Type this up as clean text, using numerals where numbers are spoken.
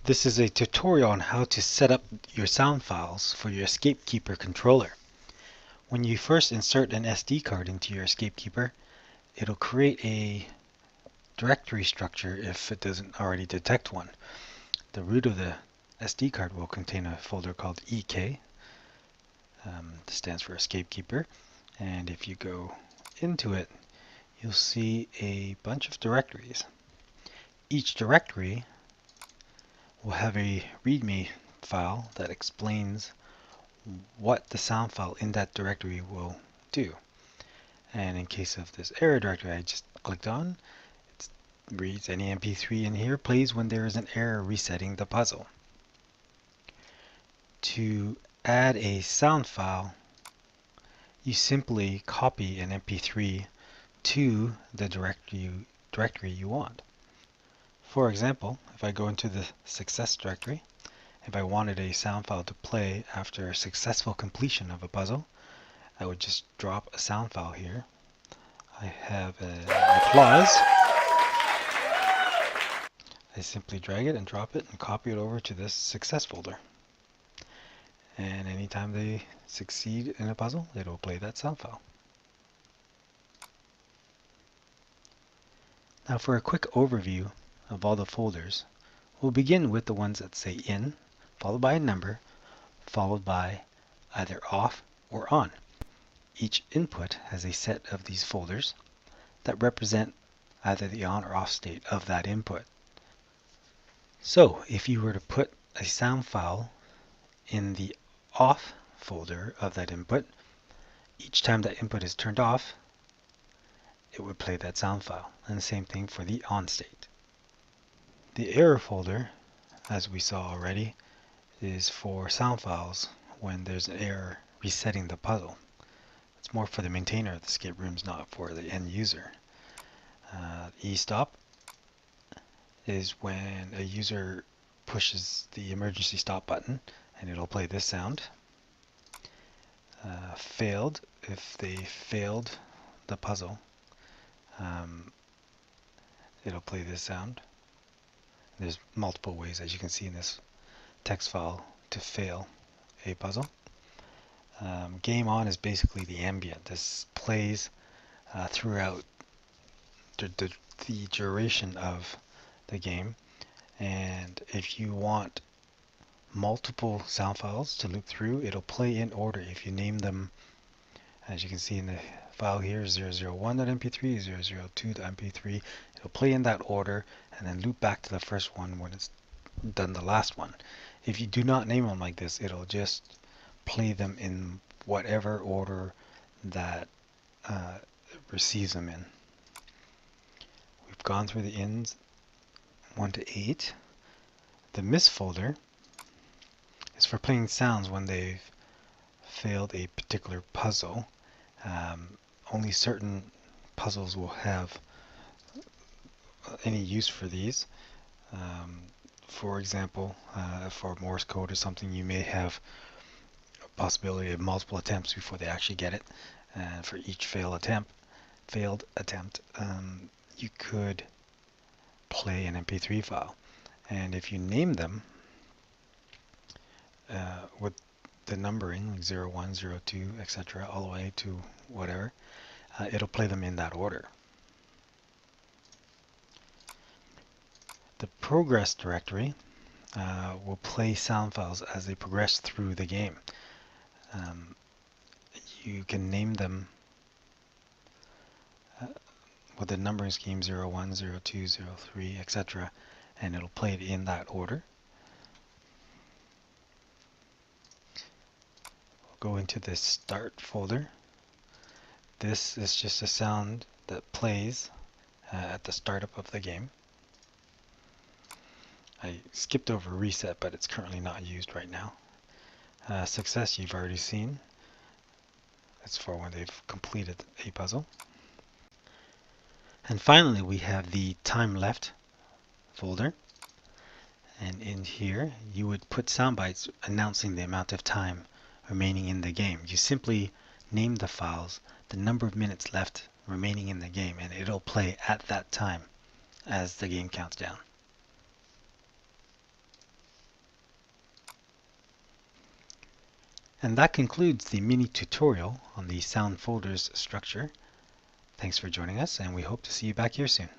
This is a tutorial on how to set up your sound files for your EscapeKeeper controller. When you first insert an SD card into your EscapeKeeper, it'll create a directory structure if it doesn't already detect one. The root of the SD card will contain a folder called EK. This stands for EscapeKeeper. And if you go into it, you'll see a bunch of directories. Each directory will have a README file that explains what the sound file in that directory will do. And in case of this error directory I just clicked on, it reads any MP3 in here plays when there is an error resetting the puzzle. To add a sound file, you simply copy an MP3 to the directory you want. For example, if I go into the success directory, if I wanted a sound file to play after successful completion of a puzzle, I would just drop a sound file here. I have an applause. I simply drag it and drop it and copy it over to this success folder. And anytime they succeed in a puzzle, it will play that sound file. Now for a quick overview of all the folders, we'll begin with the ones that say in, followed by a number, followed by either off or on. Each input has a set of these folders that represent either the on or off state of that input. So if you were to put a sound file in the off folder of that input, each time that input is turned off, it would play that sound file. And the same thing for the on state. The error folder, as we saw already, is for sound files when there's an error resetting the puzzle. It's more for the maintainer of the escape rooms, not for the end user. E-stop is when a user pushes the emergency stop button and it'll play this sound. Failed, if they failed the puzzle, it'll play this sound. There's multiple ways, as you can see in this text file, to fail a puzzle. Game on is basically the ambient. This plays throughout the duration of the game, and if you want multiple sound files to loop through, it'll play in order if you name them. As you can see in the file here, 001.mp3, 002.mp3, it'll play in that order and then loop back to the first one when it's done the last one. If you do not name them like this, it'll just play them in whatever order that receives them in. We've gone through the ins 1 to 8. The miss folder is for playing sounds when they've failed a particular puzzle. Only certain puzzles will have any use for these. For example, for Morse code or something, you may have a possibility of multiple attempts before they actually get it. And for each failed attempt, you could play an MP3 file. And if you name them with the numbering, like 01, 02, etc., all the way to whatever, it'll play them in that order. The progress directory will play sound files as they progress through the game. You can name them with the numbering scheme 01, 02, 03, etc., and it'll play it in that order. We'll go into the start folder. This is just a sound that plays at the startup of the game. I skipped over reset, but it's currently not used right now. Success you've already seen. That's for when they've completed a puzzle. And finally we have the time left folder. And in here you would put sound bites announcing the amount of time remaining in the game. You simply name the files, the number of minutes left remaining in the game, and it'll play at that time as the game counts down. And that concludes the mini tutorial on the sound folders structure. Thanks for joining us, and we hope to see you back here soon.